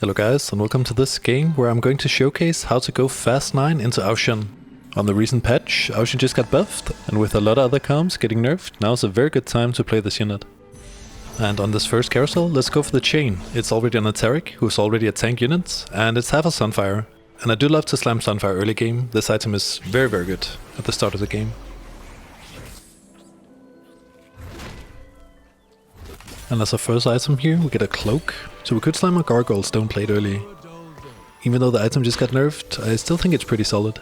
Hello guys, and welcome to this game where I'm going to showcase how to go fast 9 into Shin. On the recent patch, Shin just got buffed, and with a lot of other comps getting nerfed, now's a very good time to play this unit. And on this first carousel, let's go for the chain. It's already on a Taric, who's already a tank unit, and it's half a Sunfire. And I do love to slam Sunfire early game. This item is very good at the start of the game. And as our first item here, we get a cloak, so we could slam a Gargoyle Stone Plate early. Even though the item just got nerfed, I still think it's pretty solid.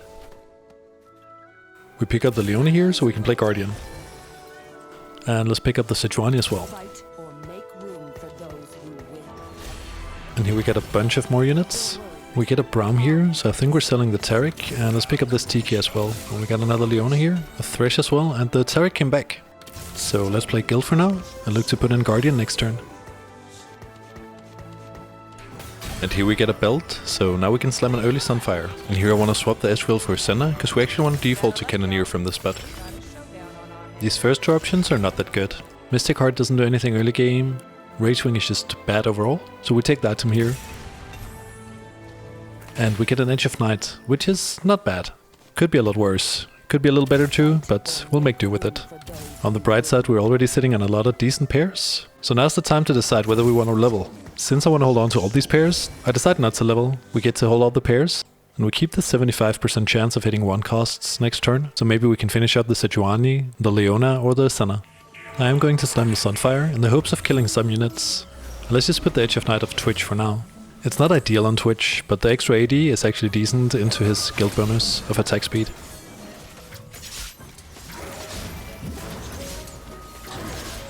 We pick up the Leona here, so we can play Guardian. And let's pick up the Sejuani as well. And here we get a bunch of more units. We get a Braum here, so I think we're selling the Taric, and let's pick up this TK as well. And we got another Leona here, a Thresh as well, and the Taric came back. So let's play Guild for now, and look to put in Guardian next turn. And here we get a belt, so now we can slam an early Sunfire. And here I want to swap the Ezreal for Senna, because we actually want to default to Cannoneer from this spot. These first two options are not that good. Mystic Heart doesn't do anything early game, Rage Wing is just bad overall, so we take the item here. And we get an Edge of Night, which is not bad. Could be a lot worse. Could be a little better too, but we'll make do with it. On the bright side, we're already sitting on a lot of decent pairs, so now's the time to decide whether we want to level. Since I want to hold on to all these pairs, I decide not to level. We get to hold all the pairs, and we keep the 75% chance of hitting 1 costs next turn, so maybe we can finish up the Sejuani, the Leona, or the Senna. I am going to slam the Sunfire in the hopes of killing some units. Let's just put the Edge of Night of Twitch for now. It's not ideal on Twitch, but the extra AD is actually decent into his guild bonus of attack speed.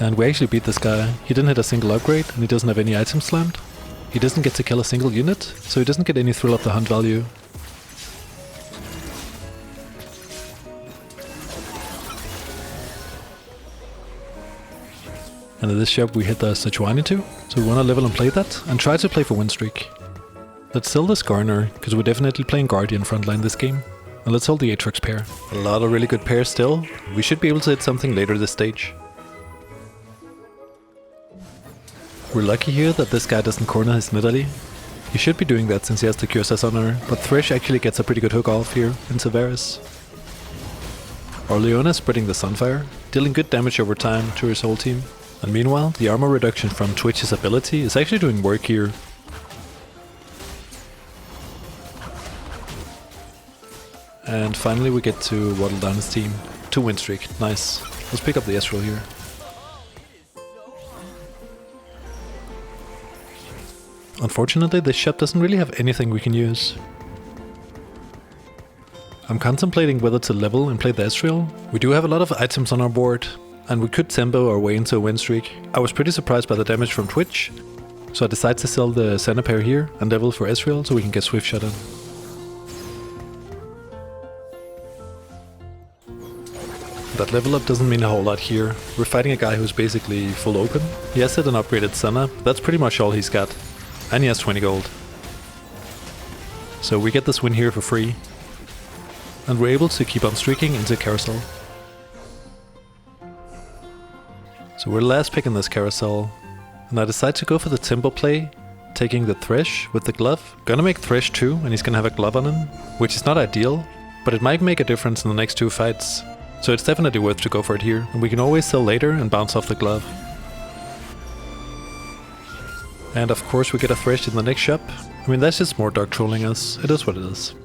And we actually beat this guy. He didn't hit a single upgrade, and he doesn't have any items slammed. He doesn't get to kill a single unit, so he doesn't get any thrill of the hunt value. And in this shop we hit the Sejuani too, so we want to level and play that, and try to play for win streak. Let's sell this Garner, because we're definitely playing Guardian frontline this game. And let's hold the Aatrox pair. A lot of really good pairs still. We should be able to hit something later this stage. We're lucky here that this guy doesn't corner his Nidalee. He should be doing that since he has the QSS on her, but Thresh actually gets a pretty good hook off here into Varus. Our Leona is spreading the Sunfire, dealing good damage over time to his whole team. And meanwhile, the armor reduction from Twitch's ability is actually doing work here. And finally we get to waddle down his team. 2 win streak, nice. Let's pick up the Ezreal here. Unfortunately, this shop doesn't really have anything we can use. I'm contemplating whether to level and play the Ezreal. We do have a lot of items on our board, and we could tempo our way into a win streak. I was pretty surprised by the damage from Twitch, so I decided to sell the Senna pair here and level for Ezreal so we can get swift shot in. That level up doesn't mean a whole lot here. We're fighting a guy who's basically full open. He has hit an upgraded Senna, but that's pretty much all he's got. And he has 20 gold. So we get this win here for free. And we're able to keep on streaking into carousel. So we're last pick in this carousel. And I decide to go for the tempo play, taking the Thresh with the glove. Gonna make Thresh 2 and he's gonna have a glove on him, which is not ideal, but it might make a difference in the next 2 fights. So it's definitely worth to go for it here. And we can always sell later and bounce off the glove. And of course we get a Thresh in the next shop. I mean, that's just more dog trolling us. It is what it is.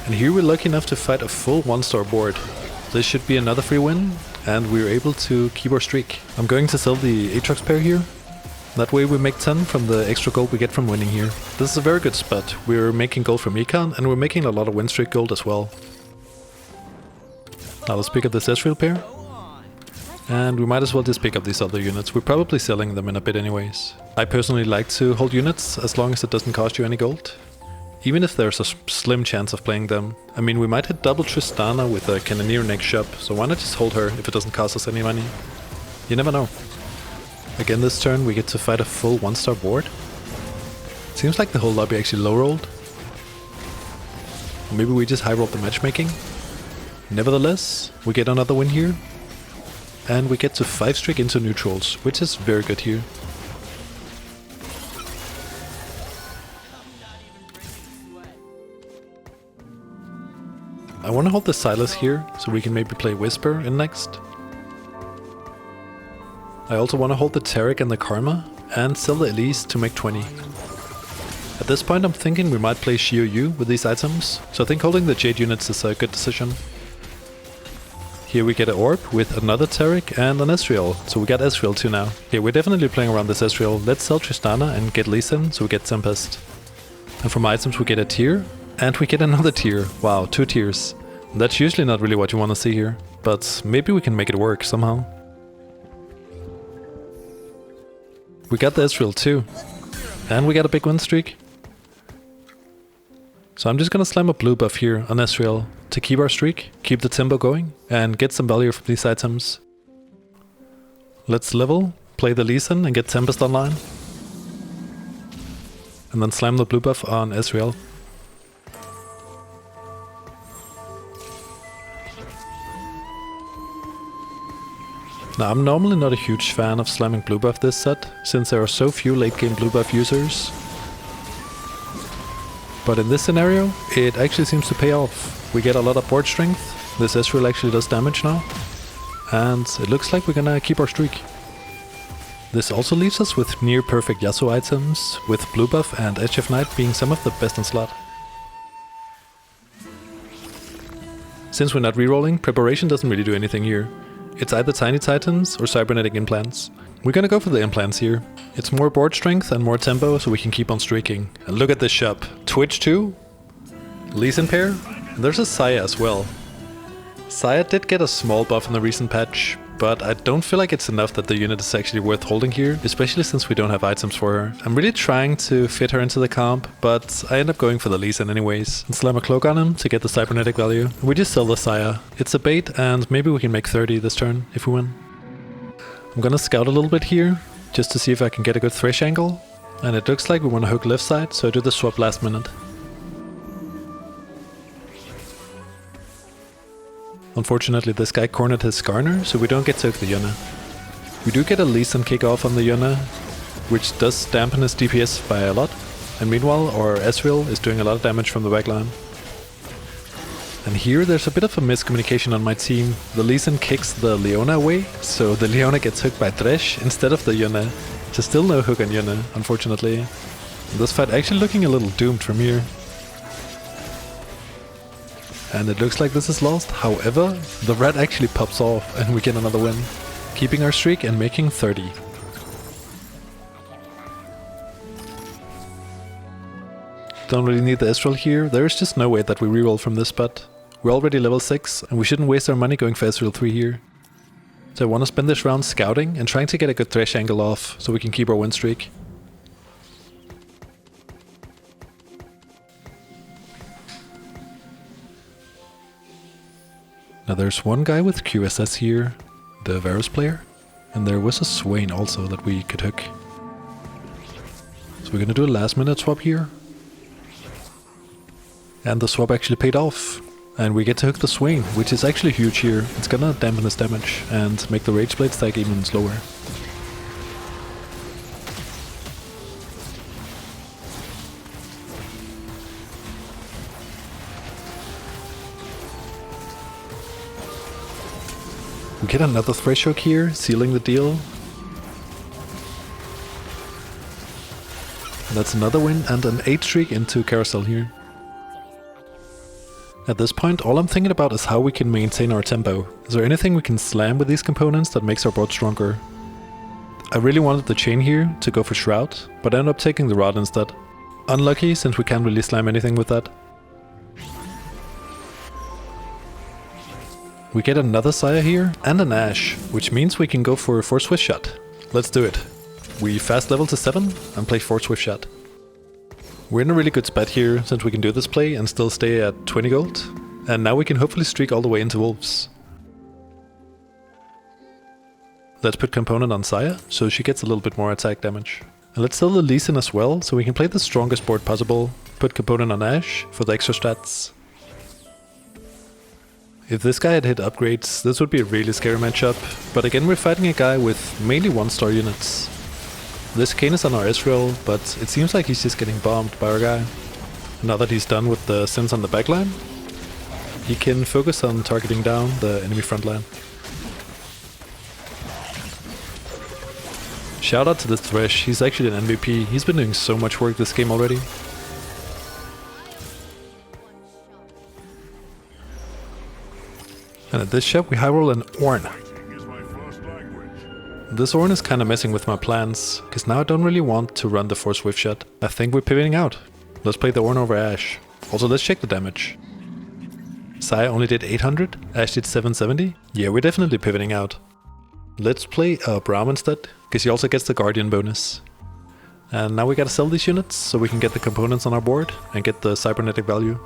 And here we're lucky enough to fight a full 1-star board. This should be another free win, and we're able to keep our streak. I'm going to sell the Aatrox pair here. That way we make 10 from the extra gold we get from winning here. This is a very good spot. We're making gold from econ, and we're making a lot of win streak gold as well. Now let's pick up this Ezreal pair. And we might as well just pick up these other units. We're probably selling them in a bit anyways. I personally like to hold units as long as it doesn't cost you any gold. Even if there's a slim chance of playing them. I mean, we might hit double Tristana with a Cannoneer next shop, so why not just hold her if it doesn't cost us any money? You never know. Again this turn we get to fight a full 1-star board. Seems like the whole lobby actually low rolled. Maybe we just high rolled the matchmaking. Nevertheless, we get another win here. And we get to 5 streak into neutrals, which is very good here. I want to hold the Silas here, so we can maybe play Whisper in next. I also want to hold the Taric and the Karma, and sell the Elise to make 20. At this point I'm thinking we might play Shio Yu with these items, so I think holding the Jade units is a good decision. Here we get an Orb with another Taric and an Ezreal, so we got Ezreal too now. Yeah, we're definitely playing around this Ezreal. Let's sell Tristana and get Lee Sin, so we get Tempest. And from items we get a tier, and we get another tier. Wow, 2 tiers. That's usually not really what you want to see here, but maybe we can make it work somehow. We got the Ezreal too, and we got a big win streak. So I'm just gonna slam a blue buff here on Ezreal to keep our streak, keep the tempo going, and get some value from these items. Let's level, play the Lee Sin and get Tempest online. And then slam the blue buff on Ezreal. Now I'm normally not a huge fan of slamming blue buff this set, since there are so few late game blue buff users. But in this scenario, it actually seems to pay off. We get a lot of board strength, this Ezreal actually does damage now, and it looks like we're gonna keep our streak. This also leaves us with near perfect Yasuo items, with blue buff and Edge of Night being some of the best in slot. Since we're not rerolling, preparation doesn't really do anything here. It's either Tiny Titans or Cybernetic Implants. We're gonna go for the implants here. It's more board strength and more tempo, so we can keep on streaking. And look at this shop. Twitch 2, Lee Sin pair, and there's a Saya as well. Saya did get a small buff in the recent patch, but I don't feel like it's enough that the unit is actually worth holding here, especially since we don't have items for her. I'm really trying to fit her into the comp, but I end up going for the Lee Sin anyways, and slam a cloak on him to get the cybernetic value. We just sell the Saya. It's a bait, and maybe we can make 30 this turn if we win. I'm gonna scout a little bit here, just to see if I can get a good thresh angle, and it looks like we want to hook left side, so I do the swap last minute. Unfortunately, this guy cornered his Skarner, so we don't get to hook the Yuna. We do get a Lee Sin kick off on the Yuna, which does dampen his DPS by a lot, and meanwhile our Ezreal is doing a lot of damage from the backline. And here there's a bit of a miscommunication on my team. The Lee Sin kicks the Leona away, so the Leona gets hooked by Thresh instead of the Yuna. So still no hook on Yuna, unfortunately. This fight actually looking a little doomed from here. And it looks like this is lost. However, the red actually pops off and we get another win, keeping our streak and making 30. Don't really need the Ezreal here. There is just no way that we reroll from this spot. We're already level 6 and we shouldn't waste our money going for Ezreal 3 here. So I want to spend this round scouting and trying to get a good thresh angle off so we can keep our win streak. Now there's one guy with QSS here, the Varus player, and there was a Swain also that we could hook. So we're gonna do a last minute swap here. And the swap actually paid off. And we get to hook the Swain, which is actually huge here. It's gonna dampen his damage and make the Rage Blade stack even slower. We get another Thresh hook here, sealing the deal. And that's another win and an 8 streak into carousel here. At this point, all I'm thinking about is how we can maintain our tempo. Is there anything we can slam with these components that makes our board stronger? I really wanted the chain here to go for Shroud, but I ended up taking the rod instead. Unlucky, since we can't really slam anything with that. We get another Saya here, and an Ashe, which means we can go for a 4 Swift Shot. Let's do it. We fast level to 7 and play 4 Swift Shot. We're in a really good spot here, since we can do this play and still stay at 20 gold. And now we can hopefully streak all the way into Wolves. Let's put component on Saya, so she gets a little bit more attack damage. And let's sell the Lee Sin as well, so we can play the strongest board possible. Put component on Ashe for the extra stats. If this guy had hit upgrades, this would be a really scary matchup, but again we're fighting a guy with mainly 1-star units. This Kane is on our Ezreal, but it seems like he's just getting bombed by our guy. Now that he's done with the Sins on the backline, he can focus on targeting down the enemy front line. Shout out to this Thresh, he's actually an MVP, he's been doing so much work this game already. And at this shop we high roll an Ornn. This Ornn is kinda messing with my plans, cause now I don't really want to run the 4 Swift Shot. I think we're pivoting out. Let's play the Ornn over Ashe. Also let's check the damage. Sai only did 800, Ashe did 770. Yeah, we're definitely pivoting out. Let's play Braum instead, cause he also gets the Guardian bonus. And now we gotta sell these units so we can get the components on our board and get the cybernetic value.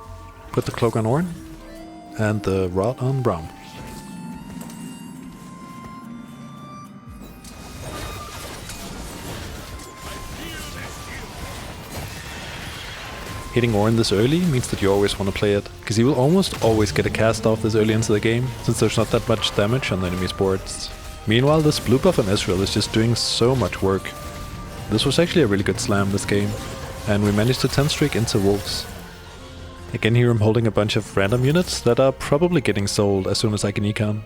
Put the cloak on Ornn and the rod on Braum. Hitting Ornn this early means that you always want to play it, because he will almost always get a cast off this early into the game, since there's not that much damage on the enemy's boards. Meanwhile, this blue buff on Ezreal is just doing so much work. This was actually a really good slam this game, and we managed to 10 streak into Wolves. Again here I'm holding a bunch of random units that are probably getting sold as soon as I can econ.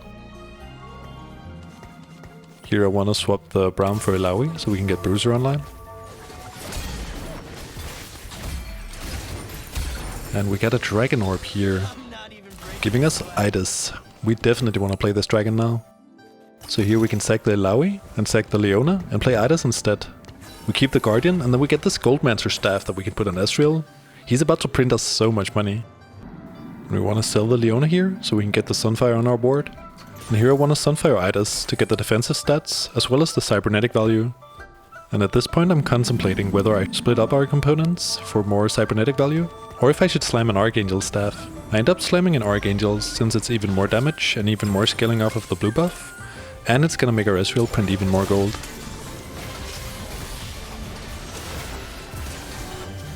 Here I want to swap the Braum for Illaoi so we can get Bruiser online. And we got a Dragon Orb here, giving us Itis. We definitely want to play this dragon now. So here we can sack the Illaoi and sack the Leona and play Itis instead. We keep the Guardian and then we get this Goldmancer staff that we can put on Ezreal. He's about to print us so much money. And we want to sell the Leona here so we can get the Sunfire on our board. And here I want to Sunfire Itis to get the defensive stats as well as the cybernetic value. And at this point I'm contemplating whether I split up our components for more cybernetic value, or if I should slam an Archangel staff. I end up slamming an Archangel since it's even more damage and even more scaling off of the blue buff, and it's gonna make our Ezreal print even more gold.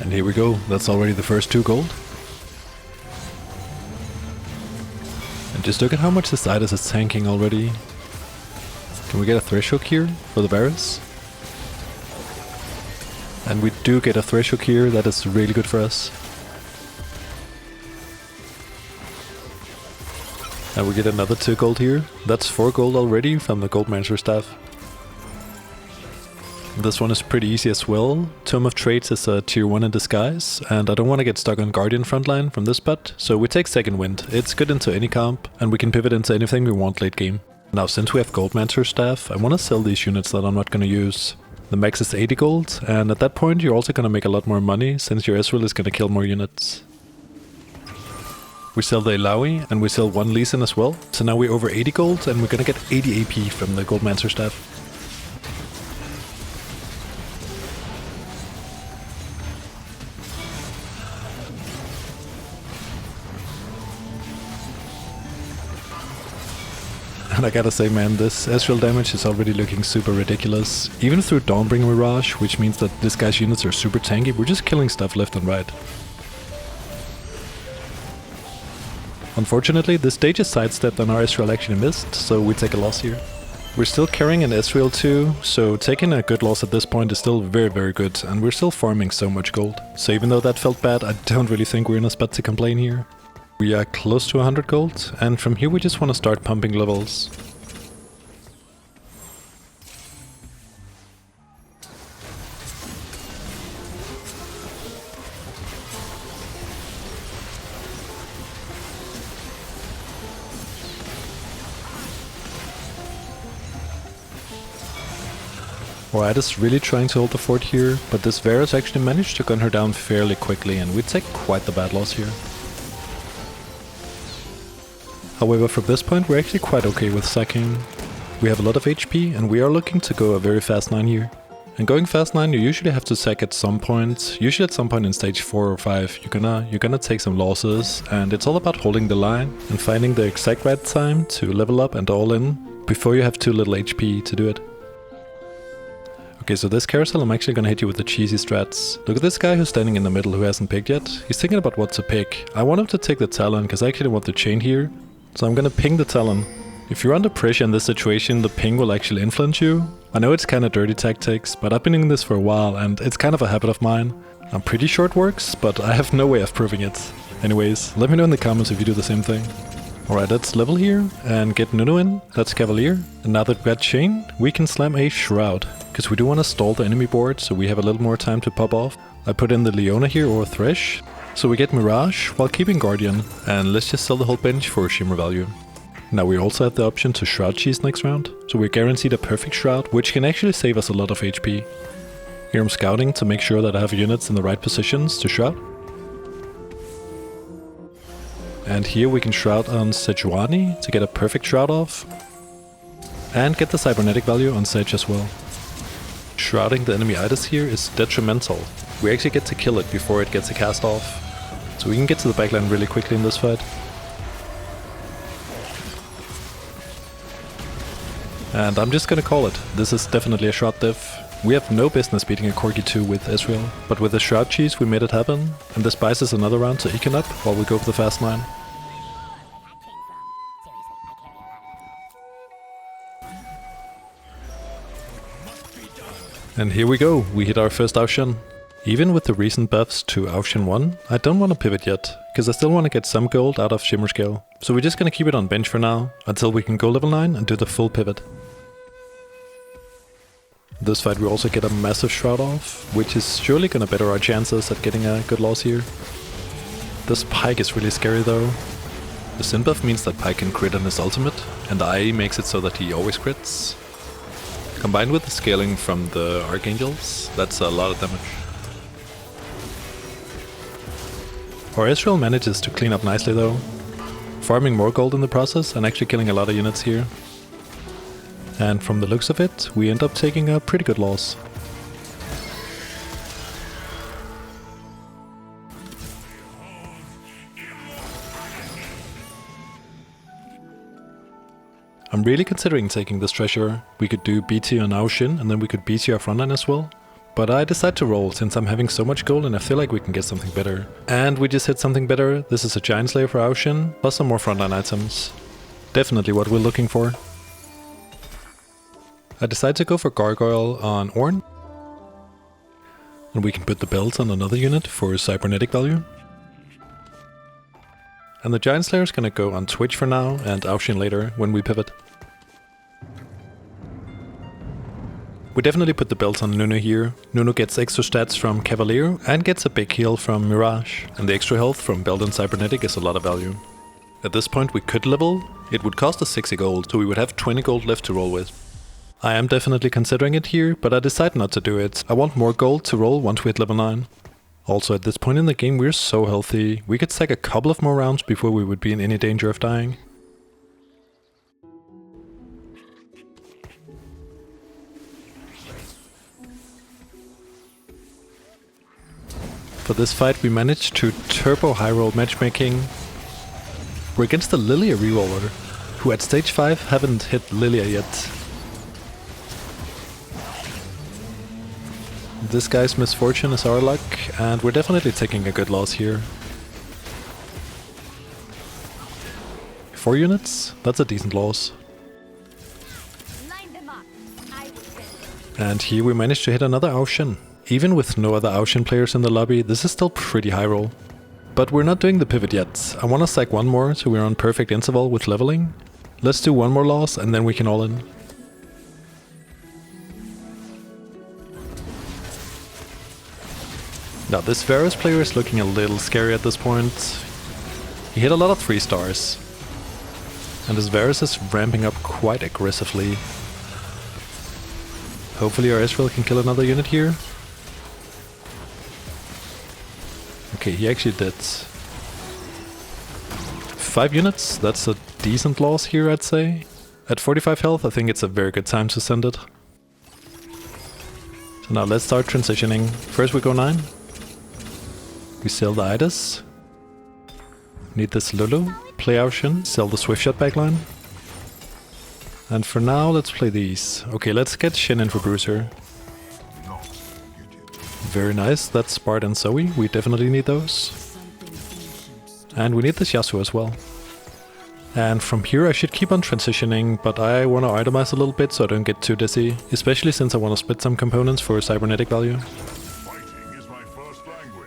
And here we go, that's already the first 2 gold. And just look at how much this Itis is tanking already. Can we get a Thresh Hook here for the Varus? And we do get a Thresh Hook here, that is really good for us. And we get another 2 gold here. That's 4 gold already from the Goldmancer staff. This one is pretty easy as well. Tome of Trades is a tier 1 in disguise, and I don't want to get stuck on Guardian frontline from this spot, so we take Second Wind. It's good into any comp, and we can pivot into anything we want late game. Now since we have Goldmancer staff, I want to sell these units that I'm not going to use. The max is 80 gold, and at that point you're also going to make a lot more money, since your Ezreal is going to kill more units. We sell the Illaoi, and we sell 1 Lee Sin as well, so now we're over 80 gold, and we're going to get 80 AP from the Goldmancer staff. And I gotta say man, this Ezreal damage is already looking super ridiculous. Even through Dawnbringer Mirage, which means that this guy's units are super tanky, we're just killing stuff left and right. Unfortunately, this stage is sidestepped and our Ezreal actually missed, so we take a loss here. We're still carrying an Ezreal too, so taking a good loss at this point is still very good, and we're still farming so much gold. So even though that felt bad, I don't really think we're in a spot to complain here. We are close to 100 gold, and from here we just want to start pumping levels. Alright, is really trying to hold the fort here, but this Varus actually managed to gun her down fairly quickly, and we take quite the bad loss here. However, from this point we're actually quite okay with sacking. We have a lot of HP and we are looking to go a very fast 9 here. And going fast 9 you usually have to sack at some point, usually at some point in stage 4 or 5 you're gonna take some losses, and it's all about holding the line and finding the exact right time to level up and all in before you have too little HP to do it. Okay, so this carousel I'm actually gonna hit you with the cheesy strats. Look at this guy who's standing in the middle who hasn't picked yet. He's thinking about what to pick. I want him to take the Talon because I actually want the chain here. So I'm gonna ping the Talon. If you're under pressure in this situation, the ping will actually influence you. I know it's kinda dirty tactics, but I've been doing this for a while and it's kind of a habit of mine. I'm pretty sure it works, but I have no way of proving it. Anyways, let me know in the comments if you do the same thing. Alright, let's level here and get Nunu in. That's Cavalier. And now that we got Shin, we can slam a Shroud. Because we do want to stall the enemy board, so we have a little more time to pop off. I put in the Leona here or Thresh. So we get Mirage while keeping Guardian. And let's just sell the whole bench for Shimmer value. Now we also have the option to Shroud cheese next round. So we're guaranteed a perfect Shroud, which can actually save us a lot of HP. Here I'm scouting to make sure that I have units in the right positions to Shroud. And here we can Shroud on Sejuani to get a perfect Shroud off. And get the cybernetic value on Sage as well. Shrouding the enemy Itis here is detrimental. We actually get to kill it before it gets a cast off. So we can get to the backline really quickly in this fight. And I'm just gonna call it. This is definitely a Shroud diff. We have no business beating a Corgi 2 with Ezreal, but with the Shroud cheese we made it happen, and this buys us another round to econ up while we go for the fast 9. And here we go, we hit our first Aushin. Even with the recent buffs to Aushin 1, I don't want to pivot yet, because I still want to get some gold out of Shimmer Scale. So we're just gonna keep it on bench for now, until we can go level 9 and do the full pivot. This fight we also get a massive Shroud off, which is surely gonna better our chances at getting a good loss here. This Pyke is really scary though. The Sin buff means that Pyke can crit on his ultimate, and the IE makes it so that he always crits. Combined with the scaling from the Archangels, that's a lot of damage. Our Ezreal manages to clean up nicely though, farming more gold in the process and actually killing a lot of units here. And from the looks of it, we end up taking a pretty good loss. I'm really considering taking this treasure. We could do BT on our Shin and then we could BT our frontline as well. But I decide to roll since I'm having so much gold and I feel like we can get something better. And we just hit something better. This is a Giant Slayer for our Shin, plus some more frontline items. Definitely what we're looking for. I decide to go for Gargoyle on Ornn. And we can put the belt on another unit for cybernetic value. And the Giant Slayer is gonna go on Twitch for now and Aushin later when we pivot. We definitely put the belt on Nunu here. Nunu gets extra stats from Cavalier and gets a big heal from Mirage. And the extra health from belt and cybernetic is a lot of value. At this point we could level. It would cost us 60 gold, so we would have 20 gold left to roll with. I am definitely considering it here, but I decide not to do it. I want more gold to roll once we hit level 9. Also at this point in the game we're so healthy. We could stack a couple of more rounds before we would be in any danger of dying. For this fight we managed to turbo high roll matchmaking. We're against the Lilia reroller, who at stage 5 haven't hit Lilia yet. This guy's misfortune is our luck, and we're definitely taking a good loss here. 4 units? That's a decent loss. And here we managed to hit another Aushin. Even with no other Aushin players in the lobby, this is still pretty high roll. But we're not doing the pivot yet. I want to stack one more so we're on perfect interval with leveling. Let's do one more loss and then we can all in. Now this Varus player is looking a little scary at this point. He hit a lot of 3 stars. And his Varus is ramping up quite aggressively. Hopefully our Ezreal can kill another unit here. Okay, he actually did. 5 units, that's a decent loss here I'd say. At 45 health I think it's a very good time to send it. So now let's start transitioning. First we go 9. We sell the Itis. Need this Lulu. Play our Shin. Sell the Swiftshot backline. And for now let's play these. Okay, let's get Shin in for Bruiser. Very nice, that's Bard and Zoe, we definitely need those. And we need this Yasuo as well. And from here I should keep on transitioning, but I want to itemize a little bit so I don't get too dizzy, especially since I want to split some components for cybernetic value.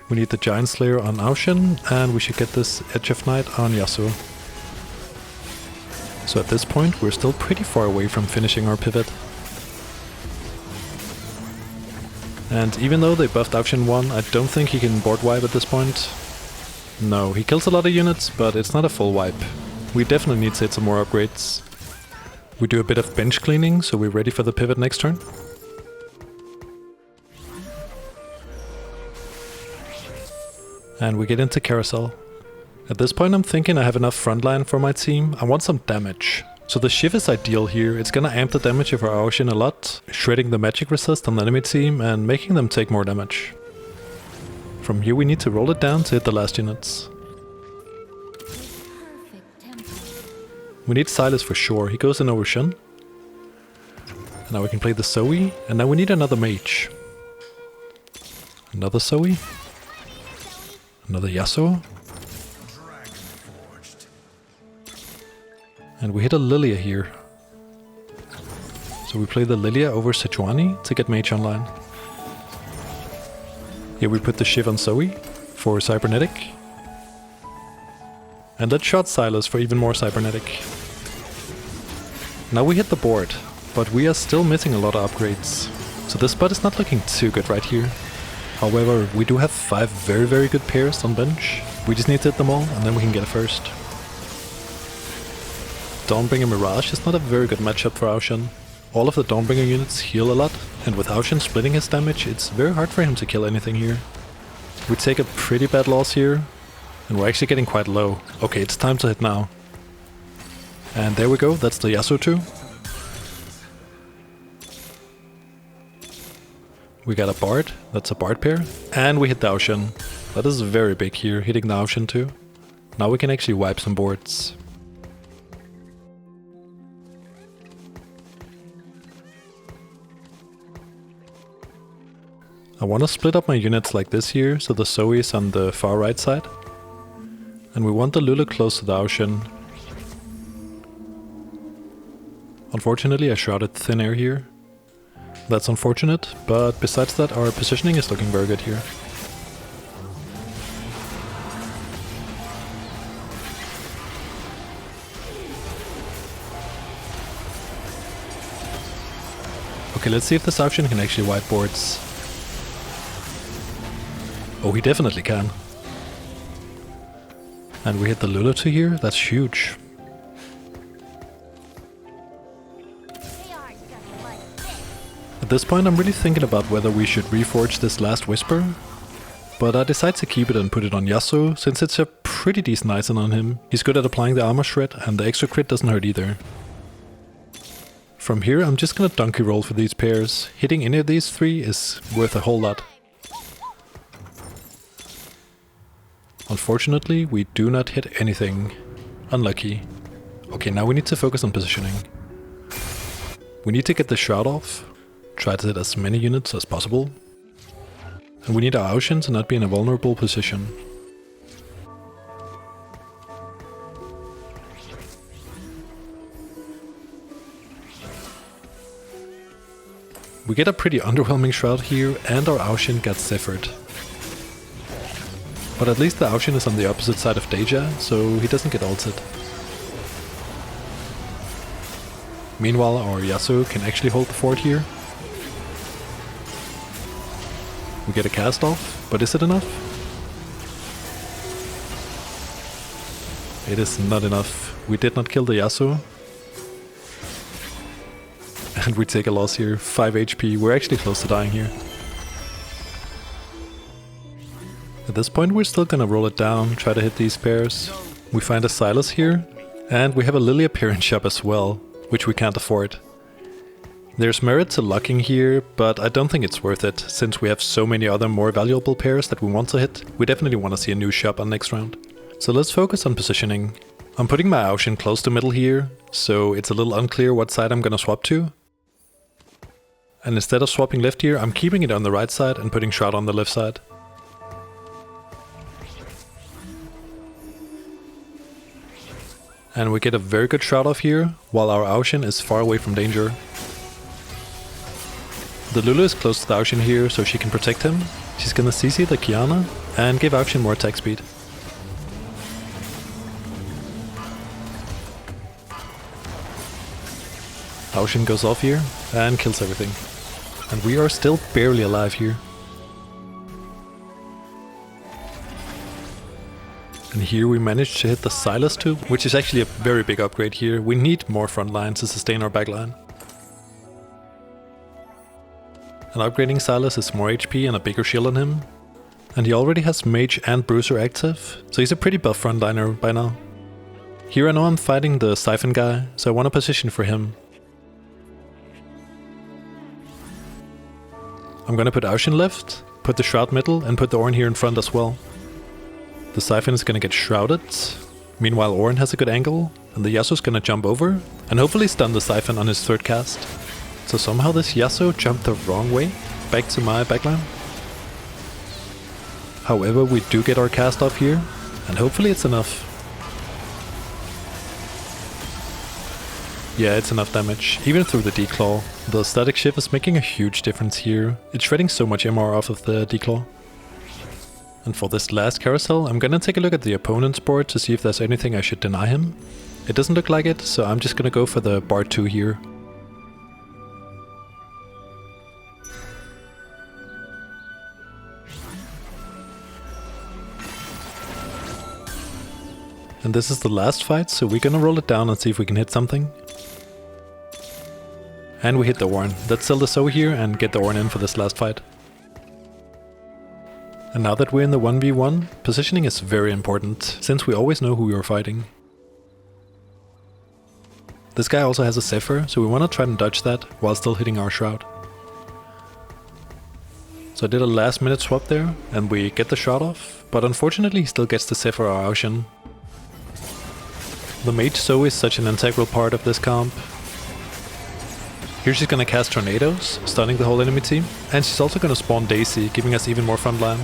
We need the Giant Slayer on Shin, and we should get this Edge of Night on Yasuo. So at this point we're still pretty far away from finishing our pivot. And even though they buffed Shin 1, I don't think he can board wipe at this point. No, he kills a lot of units, but it's not a full wipe. We definitely need to hit some more upgrades. We do a bit of bench cleaning, so we're ready for the pivot next turn. And we get into carousel. At this point I'm thinking I have enough frontline for my team. I want some damage. So the Shiv is ideal here. It's gonna amp the damage of our Shin a lot, shredding the magic resist on the enemy team and making them take more damage. From here we need to roll it down to hit the last units. We need Silas for sure, he goes in over Shin. And now we can play the Zoe, and now we need another Mage. Another Zoe. Another Yasuo. And we hit a Lilia here. So we play the Lilia over Sejuani to get Mage online. Here we put the Shiv on Zoe for cybernetic. And let's shot Silas for even more cybernetic. Now we hit the board, but we are still missing a lot of upgrades. So this spot is not looking too good right here. However, we do have 5 very good pairs on bench. We just need to hit them all and then we can get a first. Dawnbringer Mirage is not a very good matchup for Shin. All of the Dawnbringer units heal a lot, and with Shin splitting his damage, it's very hard for him to kill anything here. We take a pretty bad loss here, and we're actually getting quite low. Okay, it's time to hit now. And there we go, that's the Yasuo 2. We got a Bard, that's a Bard pair. And we hit the Shin. That is very big here, hitting the Shin too. Now we can actually wipe some boards. I want to split up my units like this here, so the Zoe is on the far right side. And we want the Lulu close to the Shin. Unfortunately I shrouded thin air here. That's unfortunate, but besides that our positioning is looking very good here. Okay, let's see if this Shin can actually wipe boards. Oh, he definitely can. And we hit the Lulu to here, that's huge. At this point I'm really thinking about whether we should reforge this last Whisper, but I decide to keep it and put it on Yasuo, since it's a pretty decent item on him. He's good at applying the armor shred, and the extra crit doesn't hurt either. From here I'm just gonna donkey roll for these pairs. Hitting any of these 3 is worth a whole lot. Unfortunately, we do not hit anything. Unlucky. Okay, now we need to focus on positioning. We need to get the Shroud off. Try to hit as many units as possible. And we need our Shin to not be in a vulnerable position. We get a pretty underwhelming Shroud here, and our Shin got Zephyred. But at least the Shin is on the opposite side of Deja, so he doesn't get ulted. Meanwhile, our Yasuo can actually hold the fort here. We get a cast off, but is it enough? It is not enough. We did not kill the Yasuo. And we take a loss here, 5 HP. We're actually close to dying here. At this point we're still gonna roll it down, try to hit these pairs. We find a Silas here, and we have a Lilia pair in shop as well, which we can't afford. There's merit to locking here, but I don't think it's worth it, since we have so many other more valuable pairs that we want to hit. We definitely want to see a new shop on next round. So let's focus on positioning. I'm putting my Shin close to middle here, so it's a little unclear what side I'm gonna swap to. And instead of swapping left here, I'm keeping it on the right side and putting Shroud on the left side. And we get a very good Shroud off here, while our Aushin is far away from danger. The Lulu is close to the Aushin here, so she can protect him. She's gonna CC the Kiana and give Aushin more attack speed. Aushin goes off here and kills everything. And we are still barely alive here. And here we managed to hit the Silas too, which is actually a very big upgrade here. We need more front line to sustain our back line. And upgrading Silas is more HP and a bigger shield on him. And he already has Mage and Bruiser active, so he's a pretty buff frontliner by now. Here I know I'm fighting the Siphon guy, so I want a position for him. I'm gonna put Aushin left, put the Shroud middle, and put the Ornn here in front as well. The Siphon is gonna get shrouded. Meanwhile Ornn has a good angle, and the Yasuo's gonna jump over, and hopefully stun the Siphon on his third cast. So somehow this Yasuo jumped the wrong way, back to my backline. However, we do get our cast off here, and hopefully it's enough. Yeah, it's enough damage, even through the declaw. The static shift is making a huge difference here. It's shredding so much MR off of the declaw. And for this last carousel, I'm gonna take a look at the opponent's board to see if there's anything I should deny him. It doesn't look like it, so I'm just gonna go for the bar 2 here. And this is the last fight, so we're gonna roll it down and see if we can hit something. And we hit the Ornn. Let's sell this over here and get the Ornn in for this last fight. And now that we're in the 1v1, positioning is very important, since we always know who we are fighting. This guy also has a Zephyr, so we want to try and dodge that while still hitting our Shroud. So I did a last minute swap there, and we get the Shroud off, but unfortunately he still gets the Zephyr or Aushin. The Mage Zoe is such an integral part of this comp. Here she's gonna cast Tornadoes, stunning the whole enemy team, and she's also gonna spawn Daisy, giving us even more frontline.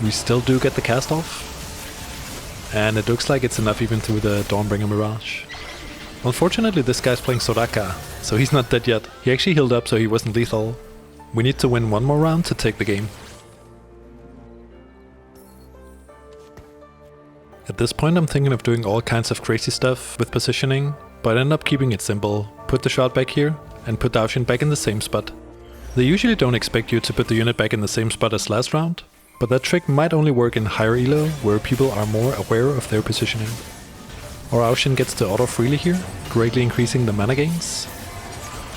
We still do get the cast off, and it looks like it's enough even through the Dawnbringer Mirage. Unfortunately this guy's playing Soraka, so he's not dead yet. He actually healed up so he wasn't lethal. We need to win one more round to take the game. At this point I'm thinking of doing all kinds of crazy stuff with positioning, but I end up keeping it simple. Put the Shroud back here, and put the Aushin back in the same spot. They usually don't expect you to put the unit back in the same spot as last round, but that trick might only work in higher elo, where people are more aware of their positioning. Our Aushin gets to auto freely here, greatly increasing the mana gains,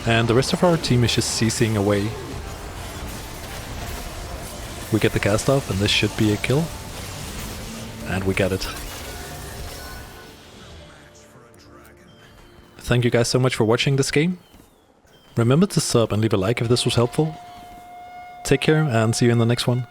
and the rest of our team is just CCing away. We get the cast off, and this should be a kill. And we get it. Thank you guys so much for watching this game. Remember to sub and leave a like if this was helpful. Take care and see you in the next one.